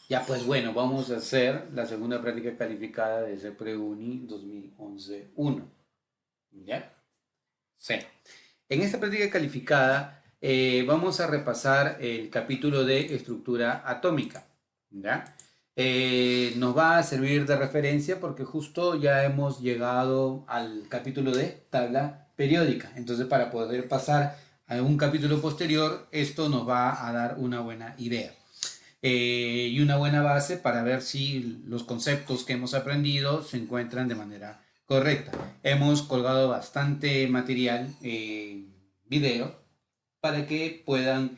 Ya, pues bueno, vamos a hacer la segunda práctica calificada de ese Preuni 2011-1. ¿Ya? Sí. En esta práctica calificada vamos a repasar el capítulo de estructura atómica. ¿Ya? Nos va a servir de referencia porque justo ya hemos llegado al capítulo de tabla periódica. Entonces, para poder pasar a un capítulo posterior, esto nos va a dar una buena idea y una buena base para ver si los conceptos que hemos aprendido se encuentran de manera correcta. Hemos colgado bastante material, video, para que puedan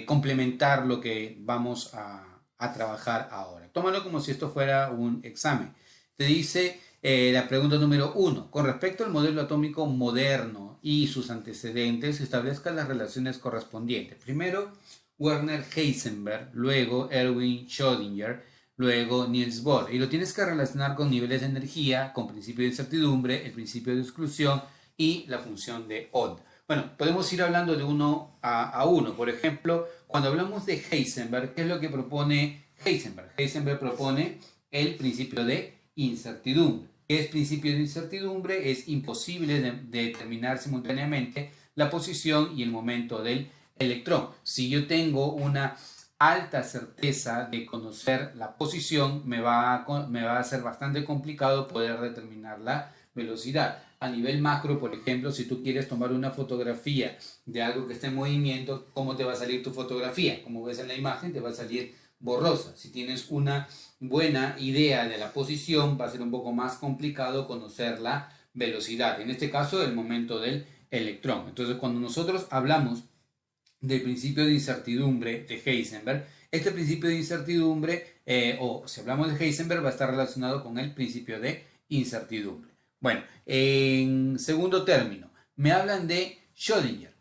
complementar lo que vamos a trabajar ahora. Tómalo como si esto fuera un examen. Te dice la pregunta número 1. Con respecto al modelo atómico moderno y sus antecedentes, establezca las relaciones correspondientes. Primero, Werner Heisenberg, luego Erwin Schrödinger, luego Niels Bohr. Y lo tienes que relacionar con niveles de energía, con principio de incertidumbre, el principio de exclusión y la función de onda. Bueno, podemos ir hablando de uno a uno. Por ejemplo, cuando hablamos de Heisenberg, ¿qué es lo que propone Heisenberg? Heisenberg propone el principio de incertidumbre. ¿Qué es principio de incertidumbre? Es imposible de determinar simultáneamente la posición y el momento del electrón. Si yo tengo una alta certeza de conocer la posición, me va a ser bastante complicado poder determinar la velocidad. A nivel macro, por ejemplo, si tú quieres tomar una fotografía de algo que esté en movimiento, ¿cómo te va a salir tu fotografía? Como ves en la imagen, te va a salir borrosa. Si tienes una buena idea de la posición, va a ser un poco más complicado conocer la velocidad. En este caso, el momento del electrón. Entonces, cuando nosotros hablamos del principio de incertidumbre de Heisenberg, este principio de incertidumbre, o si hablamos de Heisenberg, va a estar relacionado con el principio de incertidumbre. Bueno, en segundo término, me hablan de Schrödinger.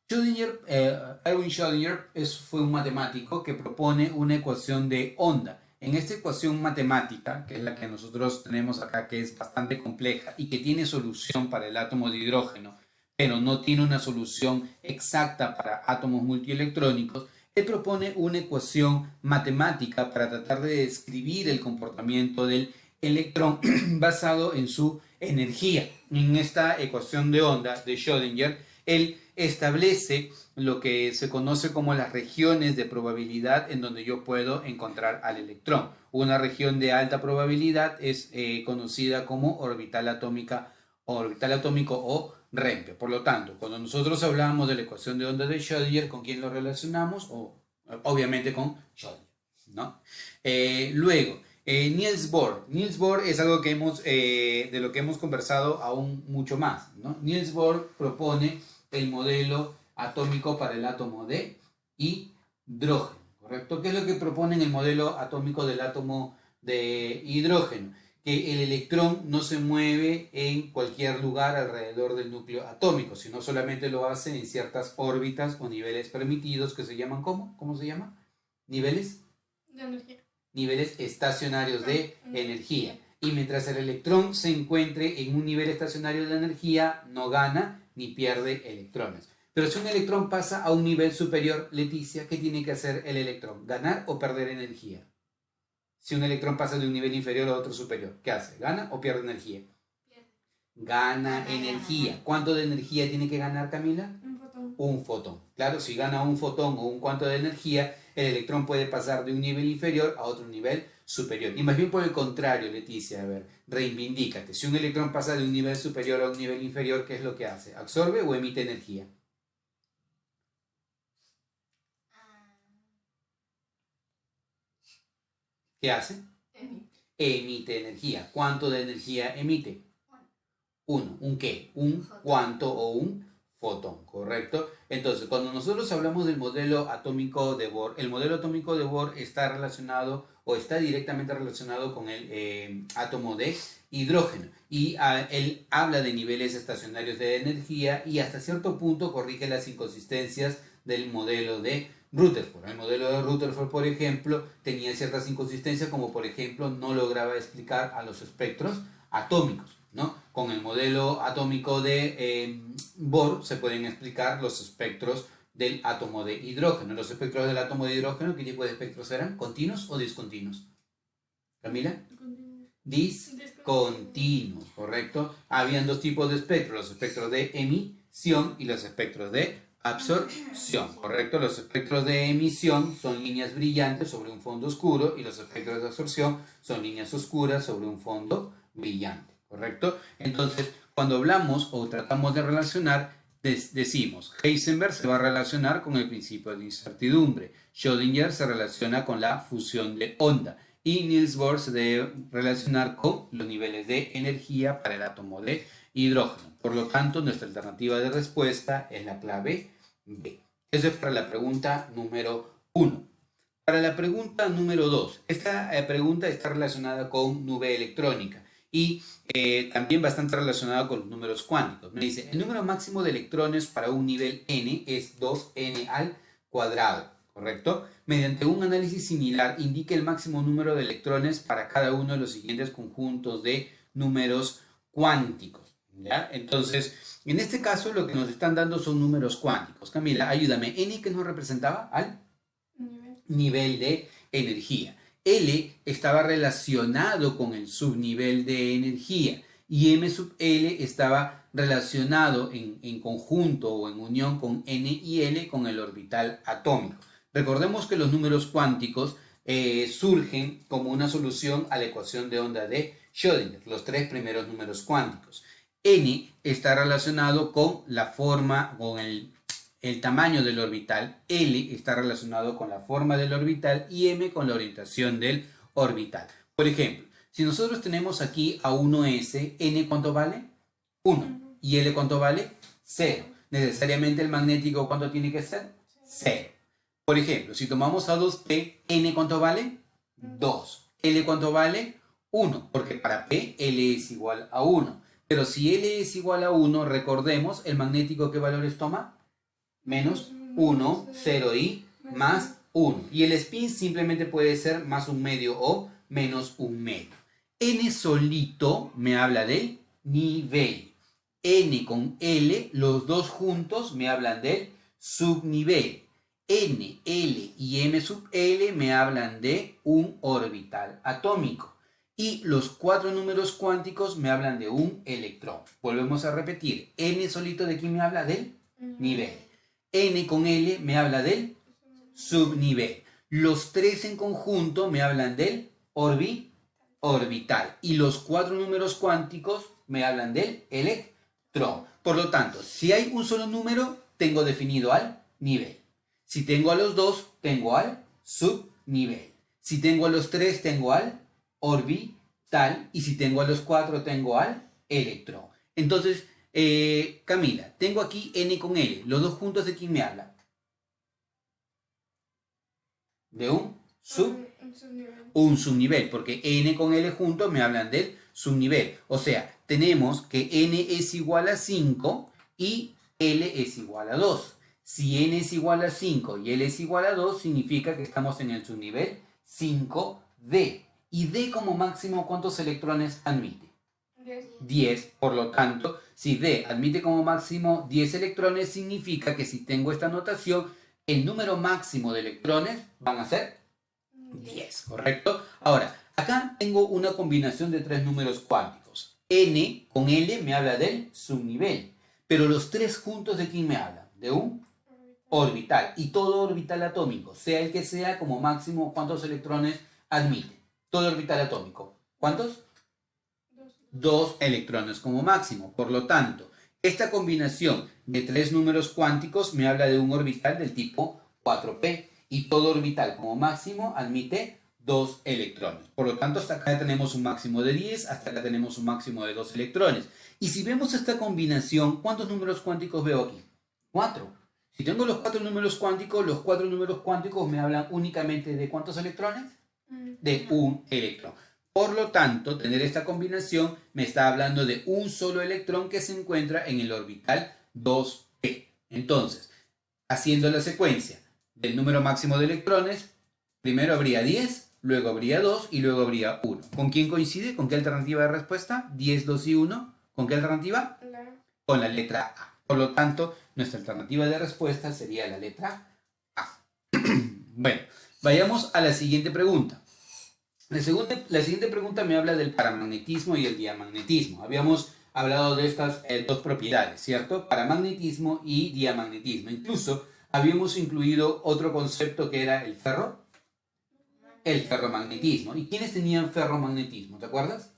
Erwin Schrödinger fue un matemático que propone una ecuación de onda. En esta ecuación matemática, que es la que nosotros tenemos acá, que es bastante compleja y que tiene solución para el átomo de hidrógeno, pero no tiene una solución exacta para átomos multielectrónicos, él propone una ecuación matemática para tratar de describir el comportamiento del electrón basado en su energía. En esta ecuación de onda de Schrödinger, él establece lo que se conoce como las regiones de probabilidad en donde yo puedo encontrar al electrón. Una región de alta probabilidad es conocida como orbital atómica, orbital atómico o REMPE. Por lo tanto, cuando nosotros hablamos de la ecuación de onda de Schrödinger, ¿con quién lo relacionamos? Obviamente con Schrödinger, ¿no? Luego, Niels Bohr. Niels Bohr es algo que de lo que hemos conversado aún mucho más, ¿no? Niels Bohr propone el modelo atómico para el átomo de hidrógeno, ¿correcto? ¿Qué es lo que propone en el modelo atómico del átomo de hidrógeno? Que el electrón no se mueve en cualquier lugar alrededor del núcleo atómico, sino solamente lo hace en ciertas órbitas o niveles permitidos que se llaman ¿cómo? ¿Cómo se llama? Niveles de energía. Niveles estacionarios de energía. Y mientras el electrón se encuentre en un nivel estacionario de energía, no gana ni pierde electrones. Pero si un electrón pasa a un nivel superior, Leticia, ¿qué tiene que hacer el electrón? ¿Ganar o perder energía? Si un electrón pasa de un nivel inferior a otro superior, ¿qué hace? ¿Gana o pierde energía? Gana energía. ¿Cuánto de energía tiene que ganar, Camila? Un fotón. Un fotón. Claro, si gana un fotón o un cuanto de energía, el electrón puede pasar de un nivel inferior a otro nivel superior. Y más bien por el contrario, Leticia, a ver, reivindícate. Si un electrón pasa de un nivel superior a un nivel inferior, ¿qué es lo que hace? ¿Absorbe o emite energía? ¿Qué hace? Emite energía. ¿Cuánto de energía emite? Uno. ¿Un qué? Un cuánto o un fotón, ¿correcto? Entonces, cuando nosotros hablamos del modelo atómico de Bohr, el modelo atómico de Bohr está relacionado o está directamente relacionado con el átomo de hidrógeno y él habla de niveles estacionarios de energía y hasta cierto punto corrige las inconsistencias del modelo de Rutherford. El modelo de Rutherford, por ejemplo, tenía ciertas inconsistencias como por ejemplo no lograba explicar a los espectros atómicos, ¿no? Con el modelo atómico de Bohr se pueden explicar los espectros del átomo de hidrógeno. Los espectros del átomo de hidrógeno, ¿qué tipo de espectros eran? ¿Continuos o discontinuos? ¿Camila? Discontinuos, ¿correcto? Habían dos tipos de espectros, los espectros de emisión y los espectros de absorción, ¿correcto? Los espectros de emisión son líneas brillantes sobre un fondo oscuro y los espectros de absorción son líneas oscuras sobre un fondo brillante, ¿correcto? Entonces, cuando hablamos o tratamos de relacionar, decimos, Heisenberg se va a relacionar con el principio de incertidumbre, Schrödinger se relaciona con la fusión de onda y Niels Bohr se debe relacionar con los niveles de energía para el átomo de hidrógeno. Por lo tanto, nuestra alternativa de respuesta es la clave B. Eso es para la pregunta número 1. Para la pregunta número 2, esta pregunta está relacionada con nube electrónica y también bastante relacionada con los números cuánticos. Me dice, el número máximo de electrones para un nivel n es 2n al cuadrado, ¿correcto? Mediante un análisis similar, indique el máximo número de electrones para cada uno de los siguientes conjuntos de números cuánticos, ¿ya? Entonces, en este caso lo que nos están dando son números cuánticos. Camila, ayúdame. ¿N qué nos representaba? Al nivel de energía. L estaba relacionado con el subnivel de energía y M sub L estaba relacionado en conjunto o en unión con N y L con el orbital atómico. Recordemos que los números cuánticos surgen como una solución a la ecuación de onda de Schrödinger, los tres primeros números cuánticos. N está relacionado con la forma, con el tamaño del orbital, L está relacionado con la forma del orbital y M con la orientación del orbital. Por ejemplo, si nosotros tenemos aquí a 1s, N ¿cuánto vale? 1. ¿Y L cuánto vale? 0. Necesariamente el magnético ¿cuánto tiene que ser? 0. Por ejemplo, si tomamos a 2p, N ¿cuánto vale? 2. L ¿cuánto vale? 1, porque para P L es igual a 1. Pero si L es igual a 1, recordemos, ¿el magnético qué valores toma? Menos 1, 0 y más 1. Y el spin simplemente puede ser más un medio o menos un medio. N solito me habla del nivel. N con L, los dos juntos me hablan del subnivel. N, L y M sub L me hablan de un orbital atómico. Y los cuatro números cuánticos me hablan de un electrón. Volvemos a repetir. N solito ¿de quién me habla? Del nivel. N con L me habla del subnivel. Los tres en conjunto me hablan del orbital. Y los cuatro números cuánticos me hablan del electrón. Por lo tanto, si hay un solo número, tengo definido al nivel. Si tengo a los dos, tengo al subnivel. Si tengo a los tres, tengo al orbital. Y si tengo a los cuatro, tengo al electrón. Entonces, Camila, tengo aquí N con L. ¿Los dos juntos de quién me habla? De un subnivel, porque N con L juntos me hablan del subnivel. O sea, tenemos que N es igual a 5 y L es igual a 2. Si N es igual a 5 y L es igual a 2, significa que estamos en el subnivel 5D. Y D como máximo, ¿cuántos electrones admite? 10. Por lo tanto, si D admite como máximo 10 electrones, significa que si tengo esta notación, el número máximo de electrones van a ser 10, ¿correcto? Ahora, acá tengo una combinación de tres números cuánticos. N con L me habla del subnivel, pero los tres juntos ¿de quién me hablan? De un orbital. Y todo orbital atómico, sea el que sea, como máximo, ¿cuántos electrones admite? Todo orbital atómico. ¿Cuántos? 2 electrones como máximo. Por lo tanto, esta combinación de tres números cuánticos me habla de un orbital del tipo 4p y todo orbital como máximo admite 2 electrones. Por lo tanto, hasta acá tenemos un máximo de 10, hasta acá tenemos un máximo de 2 electrones. Y si vemos esta combinación, ¿cuántos números cuánticos veo aquí? 4. Si tengo los cuatro números cuánticos me hablan únicamente de ¿cuántos electrones? De un electrón. Por lo tanto, tener esta combinación me está hablando de un solo electrón que se encuentra en el orbital 2p. Entonces, haciendo la secuencia del número máximo de electrones, primero habría 10, luego habría 2 y luego habría 1. ¿Con quién coincide? ¿Con qué alternativa de respuesta? 10, 2 y 1. ¿Con qué alternativa? Con la letra A. Por lo tanto, nuestra alternativa de respuesta sería la letra A. Bueno, vayamos a la siguiente pregunta. La siguiente pregunta me habla del paramagnetismo y el diamagnetismo. Habíamos hablado de estas dos propiedades, ¿cierto? Paramagnetismo y diamagnetismo. Incluso habíamos incluido otro concepto que era el ferromagnetismo. ¿Y quiénes tenían ferromagnetismo? ¿Te acuerdas?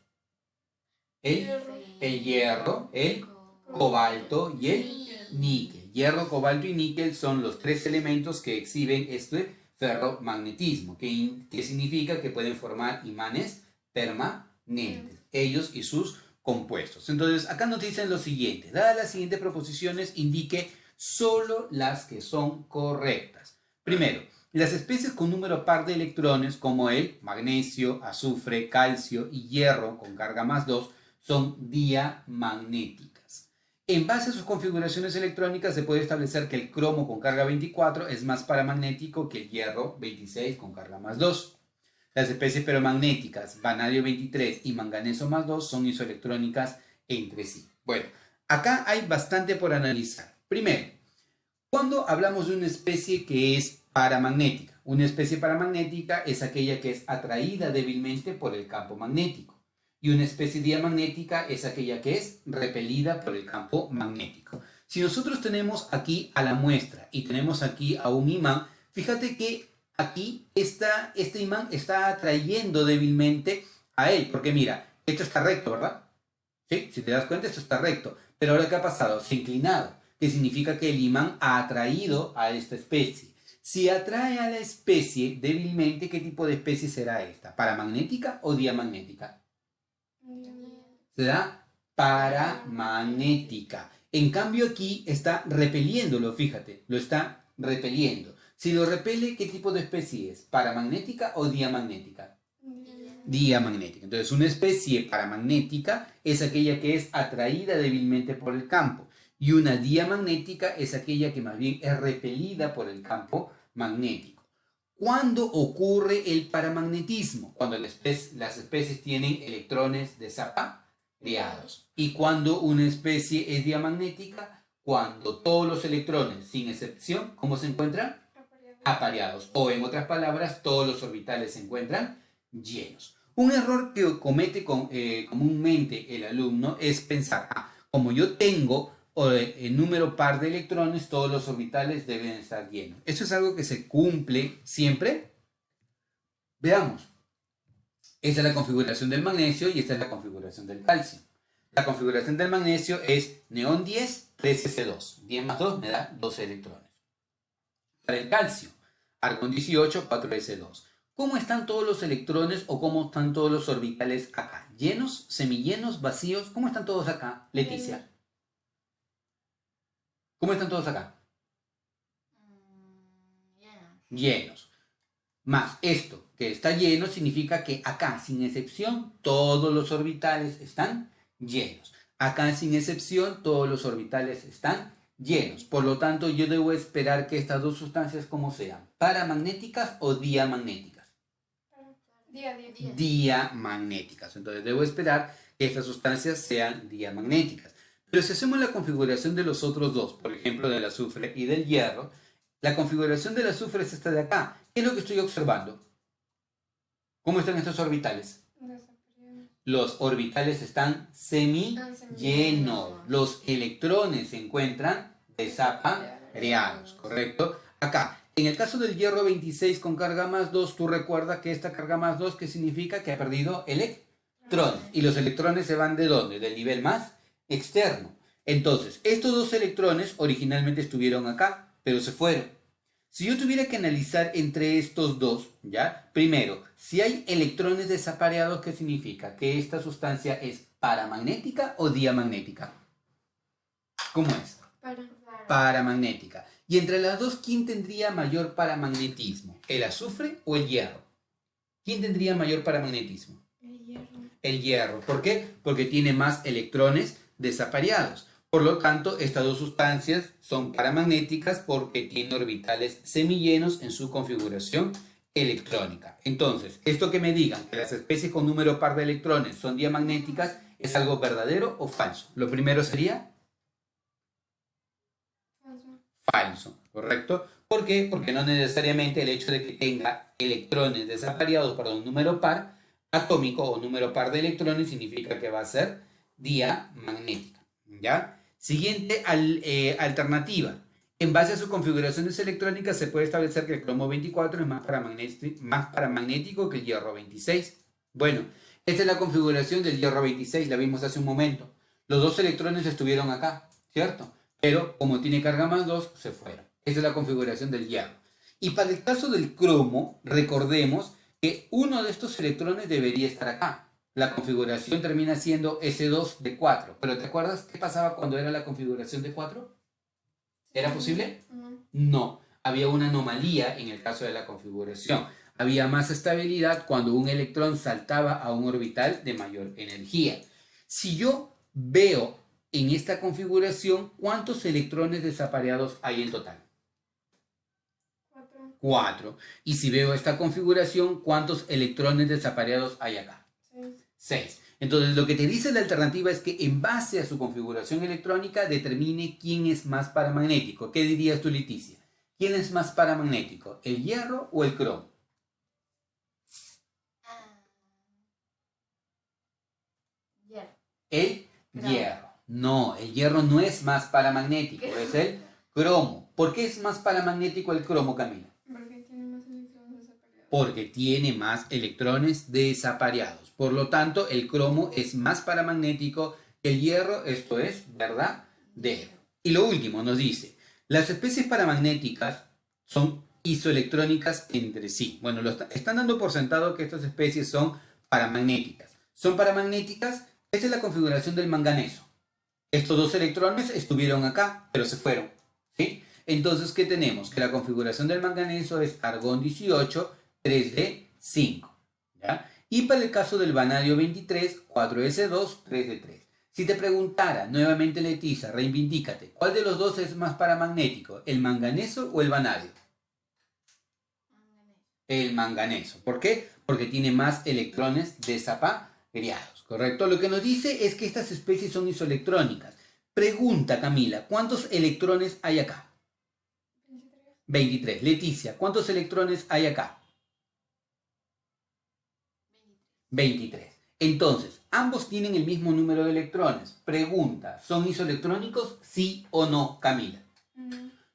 El hierro, el cobalto y el níquel. Hierro, cobalto y níquel son los tres elementos que exhiben este ferromagnetismo, que significa que pueden formar imanes permanentes, ellos y sus compuestos. Entonces, acá nos dicen lo siguiente: dadas las siguientes proposiciones, indique solo las que son correctas. Primero, las especies con número par de electrones, como el magnesio, azufre, calcio y hierro con carga +2, son diamagnéticas. En base a sus configuraciones electrónicas se puede establecer que el cromo con carga 24 es más paramagnético que el hierro 26 con carga +2. Las especies ferromagnéticas, vanadio 23 y manganeso +2, son isoelectrónicas entre sí. Bueno, acá hay bastante por analizar. Primero, cuando hablamos de una especie que es paramagnética, una especie paramagnética es aquella que es atraída débilmente por el campo magnético. Y una especie diamagnética es aquella que es repelida por el campo magnético. Si nosotros tenemos aquí a la muestra y tenemos aquí a un imán, fíjate que aquí este imán está atrayendo débilmente a él, porque mira, esto está recto, ¿verdad? ¿Sí? Si te das cuenta, esto está recto. Pero ahora, ¿qué ha pasado? Se ha inclinado, que significa que el imán ha atraído a esta especie. Si atrae a la especie débilmente, ¿qué tipo de especie será esta? ¿Paramagnética o diamagnética? Será paramagnética. En cambio aquí está repeliéndolo, fíjate, lo está repeliendo. Si lo repele, ¿qué tipo de especie es? ¿Paramagnética o diamagnética? Diamagnética. Entonces, una especie paramagnética es aquella que es atraída débilmente por el campo. Y una diamagnética es aquella que más bien es repelida por el campo magnético. ¿Cuándo ocurre el paramagnetismo? Cuando las especies tienen electrones desapareados. ¿Y cuando una especie es diamagnética? Cuando todos los electrones, sin excepción, ¿cómo se encuentran? Apareados. O en otras palabras, todos los orbitales se encuentran llenos. Un error que comete comúnmente el alumno es pensar, como yo tengo el número par de electrones, todos los orbitales deben estar llenos. ¿Eso es algo que se cumple siempre? Veamos. Esta es la configuración del magnesio y esta es la configuración del calcio. La configuración del magnesio es neón 10, 13C2. 10 más 2 me da 12 electrones. Para el calcio, argón 18, 4S2. ¿Cómo están todos los electrones o cómo están todos los orbitales acá? ¿Llenos, semillenos, vacíos? ¿Cómo están todos acá, Leticia? ¿Cómo están todos acá? Llenos. Más esto, que está lleno, significa que acá, sin excepción, todos los orbitales están llenos. Acá, sin excepción, todos los orbitales están llenos. Por lo tanto, yo debo esperar que estas dos sustancias, ¿cómo sean? ¿Paramagnéticas o diamagnéticas? Diamagnéticas. Entonces, debo esperar que estas sustancias sean diamagnéticas. Pero si hacemos la configuración de los otros dos, por ejemplo, del azufre y del hierro, la configuración del azufre es esta de acá. ¿Qué es lo que estoy observando? ¿Cómo están estos orbitales? Los orbitales están semillenos. Los electrones se encuentran desapareados, ¿correcto? Acá, en el caso del hierro 26 con carga +2, tú recuerdas que esta carga +2, ¿qué significa? Que ha perdido electrones. ¿Y los electrones se van de dónde? Del nivel más externo. Entonces, estos dos electrones originalmente estuvieron acá, pero se fueron. Si yo tuviera que analizar entre estos dos, ¿ya? Primero, si hay electrones desapareados, ¿qué significa? ¿Que esta sustancia es paramagnética o diamagnética? ¿Cómo es? Paramagnética. Y entre las dos, ¿quién tendría mayor paramagnetismo? ¿El azufre o el hierro? ¿Quién tendría mayor paramagnetismo? El hierro. El hierro. ¿Por qué? Porque tiene más electrones desapareados. Por lo tanto, estas dos sustancias son paramagnéticas porque tienen orbitales semillenos en su configuración electrónica. Entonces, esto que me digan que las especies con número par de electrones son diamagnéticas, ¿es algo verdadero o falso? Lo primero sería falso, ¿correcto? ¿Por qué? Porque no necesariamente el hecho de que tenga electrones desapareados para un número par atómico o número par de electrones significa que va a ser diamagnética, ¿ya? Siguiente alternativa. En base a sus configuraciones electrónicas se puede establecer que el cromo 24 es más paramagnético que el hierro 26. Bueno, esta es la configuración del hierro 26, la vimos hace un momento. Los dos electrones estuvieron acá, ¿cierto? Pero como tiene carga más 2, se fueron. Esa es la configuración del hierro. Y para el caso del cromo, recordemos que uno de estos electrones debería estar acá. La configuración termina siendo S2 de 4. ¿Pero te acuerdas qué pasaba cuando era la configuración de 4? ¿Era posible? No. Había una anomalía en el caso de la configuración. Había más estabilidad cuando un electrón saltaba a un orbital de mayor energía. Si yo veo en esta configuración, ¿cuántos electrones desapareados hay en total? 4. Y si veo esta configuración, ¿cuántos electrones desapareados hay acá? 6. Entonces, lo que te dice la alternativa es que en base a su configuración electrónica determine quién es más paramagnético. ¿Qué dirías tú, Leticia? ¿Quién es más paramagnético, el hierro o el cromo? Hierro. El hierro. No, el hierro no es más paramagnético, es el cromo. ¿Por qué es más paramagnético el cromo, Camila? Porque tiene más electrones desapareados. Por lo tanto, el cromo es más paramagnético que el hierro, esto es verdadero. Y lo último nos dice, las especies paramagnéticas son isoelectrónicas entre sí. Bueno, están dando por sentado que estas especies son paramagnéticas. Son paramagnéticas, esta es la configuración del manganeso. Estos dos electrones estuvieron acá, pero se fueron, ¿sí? Entonces, ¿qué tenemos? Que la configuración del manganeso es argón 18, 3D5, ¿ya? Y para el caso del vanadio 23, 4S2, 3D3. Si te preguntara nuevamente, Leticia, reivindícate, ¿cuál de los dos es más paramagnético, el manganeso o el vanadio? El manganeso. ¿Por qué? Porque tiene más electrones desapareados, ¿correcto? Lo que nos dice es que estas especies son isoelectrónicas. Pregunta, Camila, ¿cuántos electrones hay acá? 23. Leticia, ¿cuántos electrones hay acá? 23. Entonces, ambos tienen el mismo número de electrones. Pregunta, ¿son isoelectrónicos? ¿Sí o no, Camila?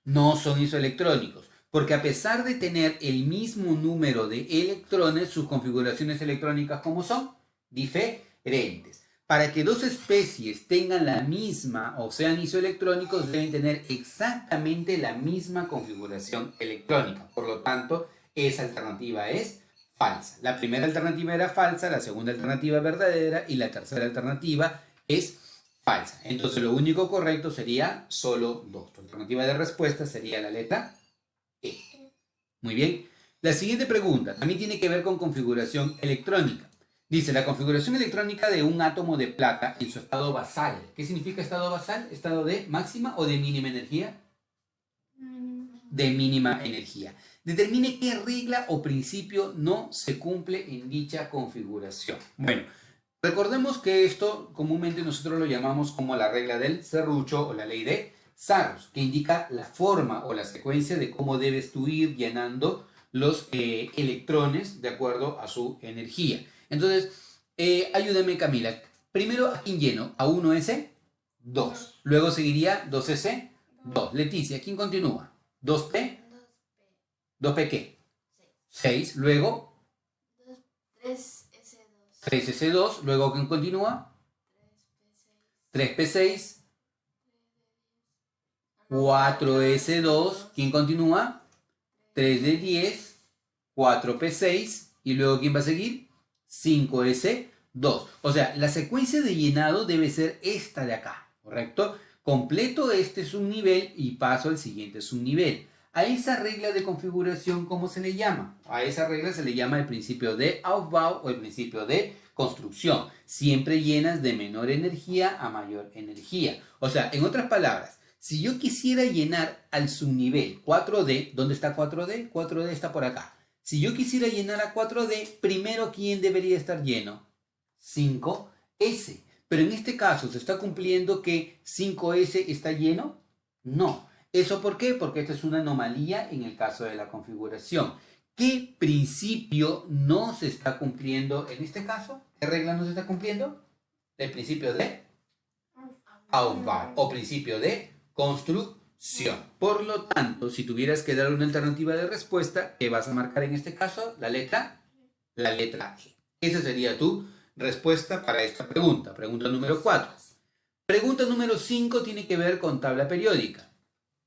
No son isoelectrónicos, porque a pesar de tener el mismo número de electrones, sus configuraciones electrónicas, ¿cómo son? Diferentes. Para que dos especies tengan la misma o sean isoelectrónicos, deben tener exactamente la misma configuración electrónica. Por lo tanto, esa alternativa es falsa. La primera alternativa era falsa, la segunda alternativa verdadera y la tercera alternativa es falsa. Entonces lo único correcto sería solo 2. Tu alternativa de respuesta sería la letra E. Muy bien. La siguiente pregunta también tiene que ver con configuración electrónica. Dice, la configuración electrónica de un átomo de plata en su estado basal. ¿Qué significa estado basal? ¿Estado de máxima o de mínima energía? De mínima energía. Determine qué regla o principio no se cumple en dicha configuración. Bueno, recordemos que esto comúnmente nosotros lo llamamos como la regla del serrucho o la ley de Sarrus, que indica la forma o la secuencia de cómo debes tú ir llenando los electrones de acuerdo a su energía. Entonces, ayúdame, Camila. Primero, ¿a quién lleno? ¿A 1S? 2. Luego seguiría 2S, 2. Leticia, ¿quién continúa? 2P. 2P qué? 6. Luego 3S2. 3S2. Luego, ¿quién continúa? 3P6. 4S2. ¿Quién continúa? 3D10. 4P6. Y luego, ¿quién va a seguir? 5S2. O sea, la secuencia de llenado debe ser esta de acá, ¿correcto? Completo este subnivel y paso al siguiente subnivel. A esa regla de configuración, ¿cómo se le llama? A esa regla se le llama el principio de Aufbau o el principio de construcción. Siempre llenas de menor energía a mayor energía. O sea, en otras palabras, si yo quisiera llenar al subnivel 4D, ¿dónde está 4D? 4D está por acá. Si yo quisiera llenar a 4D, primero, ¿quién debería estar lleno? 5S. Pero en este caso, ¿se está cumpliendo que 5S está lleno? No. ¿Eso por qué? Porque esta es una anomalía en el caso de la configuración. ¿Qué principio no se está cumpliendo en este caso? ¿Qué regla no se está cumpliendo? El principio de Aufbau o principio de construcción. Por lo tanto, si tuvieras que dar una alternativa de respuesta, ¿qué vas a marcar en este caso? La letra E. Esa sería tu respuesta para esta pregunta. Pregunta número 4. Pregunta número 5 tiene que ver con tabla periódica.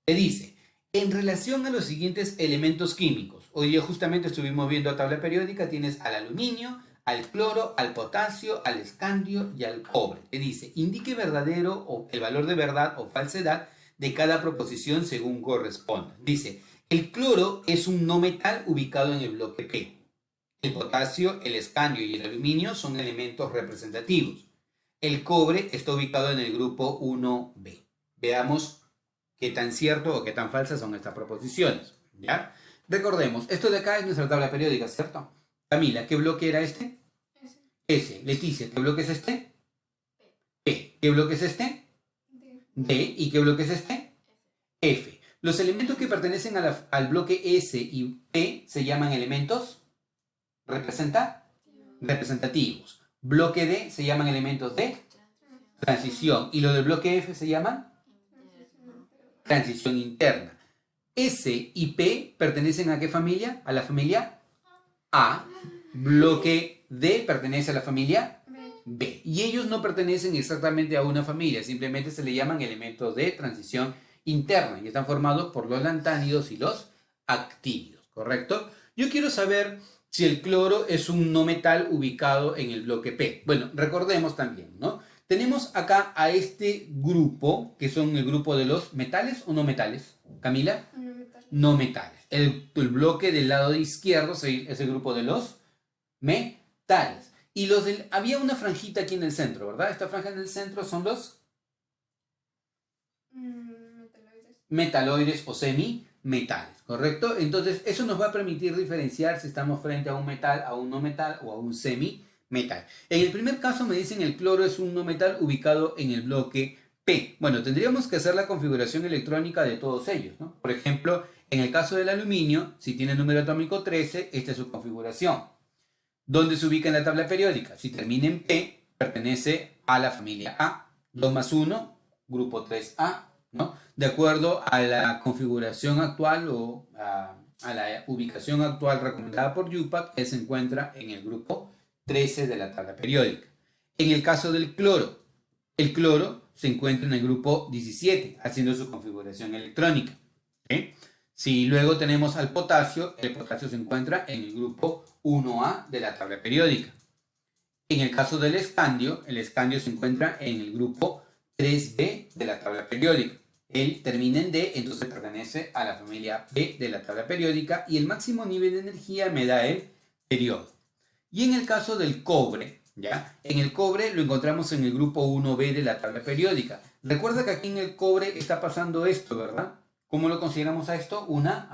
Te dice, en relación a los siguientes elementos químicos, hoy día justamente estuvimos viendo tabla periódica, tienes al aluminio, al cloro, al potasio, al escandio y al cobre. Te dice, indique verdadero o el valor de verdad o falsedad de cada proposición según corresponda. Dice, el cloro es un no metal ubicado en el bloque P. El potasio, el escandio y el aluminio son elementos representativos. El cobre está ubicado en el grupo 1B. Veamos qué tan cierto o qué tan falsas son estas proposiciones. ¿Ya? Recordemos, esto de acá es nuestra tabla periódica, ¿cierto? Camila, ¿qué bloque era este? S. Leticia, ¿qué bloque es este? P. ¿Qué bloque es este? D. ¿Y qué bloque es este? F. Los elementos que pertenecen al bloque S y P se llaman elementos representativos. Bloque D se llaman elementos de transición. Y los del bloque F se llaman transición interna. S y P pertenecen a qué familia? A la familia A. Bloque D pertenece a la familia B. Y ellos no pertenecen exactamente a una familia, simplemente se le llaman elementos de transición interna y están formados por los lantánidos y los actínidos, ¿correcto? Yo quiero saber si el cloro es un no metal ubicado en el bloque P. Bueno, recordemos también, ¿no? Tenemos acá a este grupo, que son el grupo de los metales o no metales. Camila. No metales. El bloque del lado izquierdo es el grupo de los metales. Y había una franjita aquí en el centro, ¿verdad? Esta franja en el centro son los metaloides o semimetales, ¿correcto? Entonces, eso nos va a permitir diferenciar si estamos frente a un metal, a un no metal o a un semimetal. En el primer caso me dicen el cloro es un no metal ubicado en el bloque P. Bueno, tendríamos que hacer la configuración electrónica de todos ellos, ¿no? Por ejemplo, en el caso del aluminio, si tiene número atómico 13, esta es su configuración. ¿Dónde se ubica en la tabla periódica? Si termina en P, pertenece a la familia A. 2 más 1, grupo 3A, ¿no? De acuerdo a la configuración actual o a la ubicación actual recomendada por UPAC, que se encuentra en el grupo 13 de la tabla periódica. En el caso del cloro, el cloro se encuentra en el grupo 17, haciendo su configuración electrónica. ¿Sí? Si luego tenemos al potasio, el potasio se encuentra en el grupo 1A de la tabla periódica. En el caso del escandio, el escandio se encuentra en el grupo 3B de la tabla periódica. Él termina en D, entonces pertenece a la familia B de la tabla periódica y el máximo nivel de energía me da el periodo. Y en el caso del cobre, ¿ya? En el cobre lo encontramos en el grupo 1B de la tabla periódica. Recuerda que aquí en el cobre está pasando esto, ¿verdad? ¿Cómo lo consideramos a esto? Una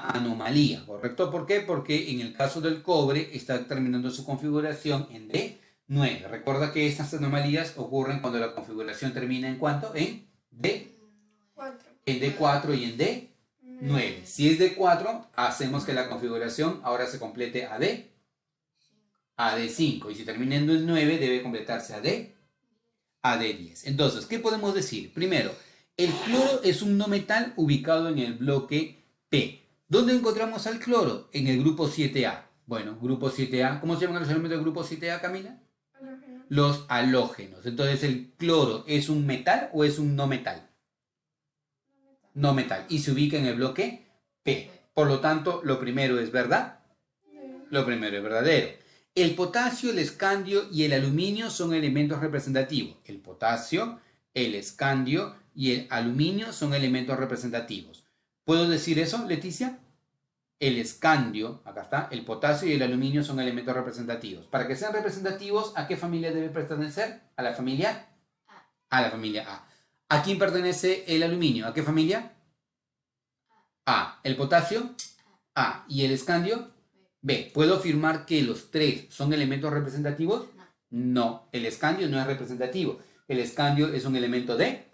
anomalía, ¿correcto? ¿Por qué? Porque en el caso del cobre está terminando su configuración en D9. Recuerda que estas anomalías ocurren cuando la configuración termina en ¿cuánto? En D4. En D4 y en D9. Si es D4, hacemos que la configuración ahora se complete a D5. Y si termina en D9, debe completarse a D10. Entonces, ¿qué podemos decir? Primero, el cloro es un no metal ubicado en el bloque P. ¿Dónde encontramos al cloro? En el grupo 7A. Bueno, grupo 7A. ¿Cómo se llaman los elementos del grupo 7A, Camila? Halógenos. Los halógenos. Entonces, ¿el cloro es un metal o es un no metal? No metal. Y se ubica en el bloque P. Por lo tanto, lo primero es verdad. Lo primero es verdadero. El potasio, el escandio y el aluminio son elementos representativos. El potasio, el escandio y el aluminio son elementos representativos. ¿Puedo decir eso, Leticia? El escandio, acá está, el potasio y el aluminio son elementos representativos. Para que sean representativos, ¿a qué familia debe pertenecer? ¿A la familia A? A la familia A. ¿A quién pertenece el aluminio? ¿A qué familia? A. ¿El potasio? A. ¿Y el escandio? B. ¿Puedo afirmar que los tres son elementos representativos? No, el escandio no es representativo. El escandio es un elemento de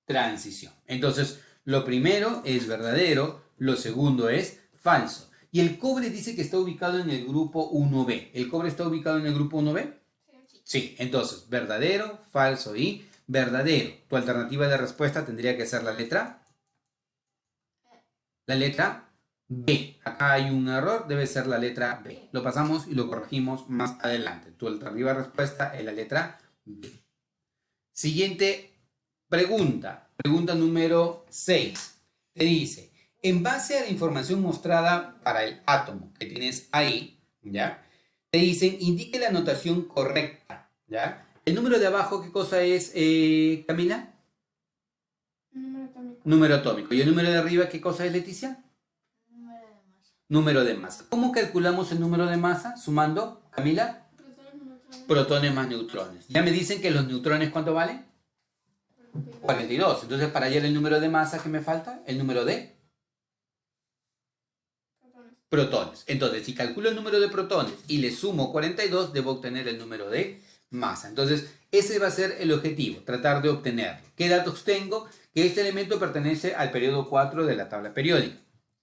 transición. Entonces, lo primero es verdadero, lo segundo es falso. Y el cobre dice que está ubicado en el grupo 1B. ¿El cobre está ubicado en el grupo 1B? Sí, entonces, verdadero, falso y verdadero. Tu alternativa de respuesta tendría que ser la letra B. Acá hay un error, debe ser la letra B. Lo pasamos y lo corregimos más adelante. Tu alternativa de respuesta es la letra B. Siguiente pregunta. Pregunta número 6. Te dice, en base a la información mostrada para el átomo que tienes ahí, ¿ya? Te dicen, indique la notación correcta, ¿ya? El número de abajo, ¿qué cosa es, Camila? Número atómico. Número atómico. ¿Y el número de arriba, qué cosa es, Leticia? Número de masa. Número de masa. ¿Cómo calculamos el número de masa? Sumando, Camila, protones más neutrones. Ya me dicen que los neutrones, ¿cuánto valen? 42. Entonces, para hallar el número de masa, ¿qué me falta? El número de protones. Entonces, si calculo el número de protones y le sumo 42, debo obtener el número de masa. Entonces, ese va a ser el objetivo, tratar de obtenerlo. ¿Qué datos tengo? Que este elemento pertenece al periodo 4 de la tabla periódica.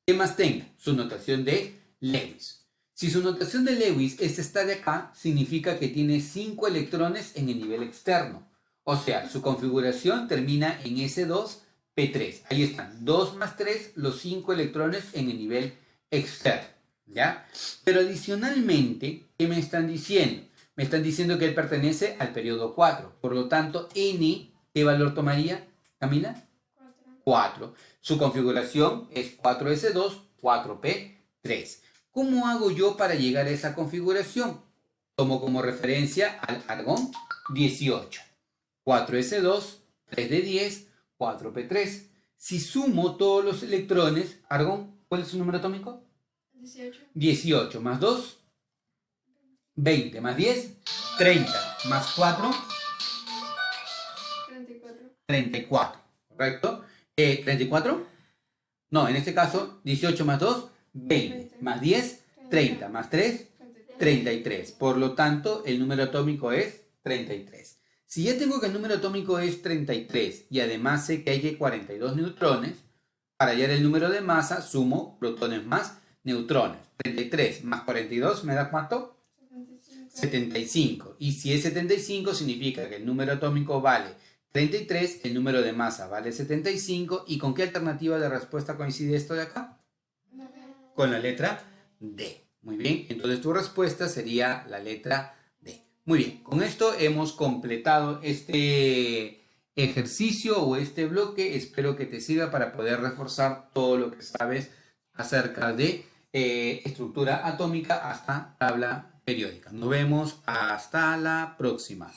¿Qué más tengo? Su notación de Lewis. Si su notación de Lewis es esta de acá, significa que tiene 5 electrones en el nivel externo. O sea, su configuración termina en S2P3. Ahí están, 2 más 3, los 5 electrones en el nivel externo, ¿ya? Pero adicionalmente, ¿qué me están diciendo? Me están diciendo que él pertenece al periodo 4. Por lo tanto, N, ¿qué valor tomaría, Camila? 4. Su configuración es 4S2, 4P3. ¿Cómo hago yo para llegar a esa configuración? Tomo como referencia al argón 18. 4S2, 3 de 10, 4P3. Si sumo todos los electrones, argón, ¿cuál es su número atómico? 18. 18 más 2, 20 más 10, 30 más 4, 34. 34. ¿Correcto? 34. No, en este caso, 18 más 2, 20 más 10, 30 más 3, 33. Por lo tanto, el número atómico es 33. Si ya tengo que el número atómico es 33 y además sé que hay 42 neutrones, para hallar el número de masa sumo protones más neutrones. 33 más 42 me da ¿cuánto? 75. Y si es 75 significa que el número atómico vale 33, el número de masa vale 75. ¿Y con qué alternativa de respuesta coincide esto de acá? Con la letra D. Muy bien, entonces tu respuesta sería la letra D. Muy bien, con esto hemos completado este ejercicio o este bloque. Espero que te sirva para poder reforzar todo lo que sabes acerca de estructura atómica hasta tabla periódica. Nos vemos hasta la próxima.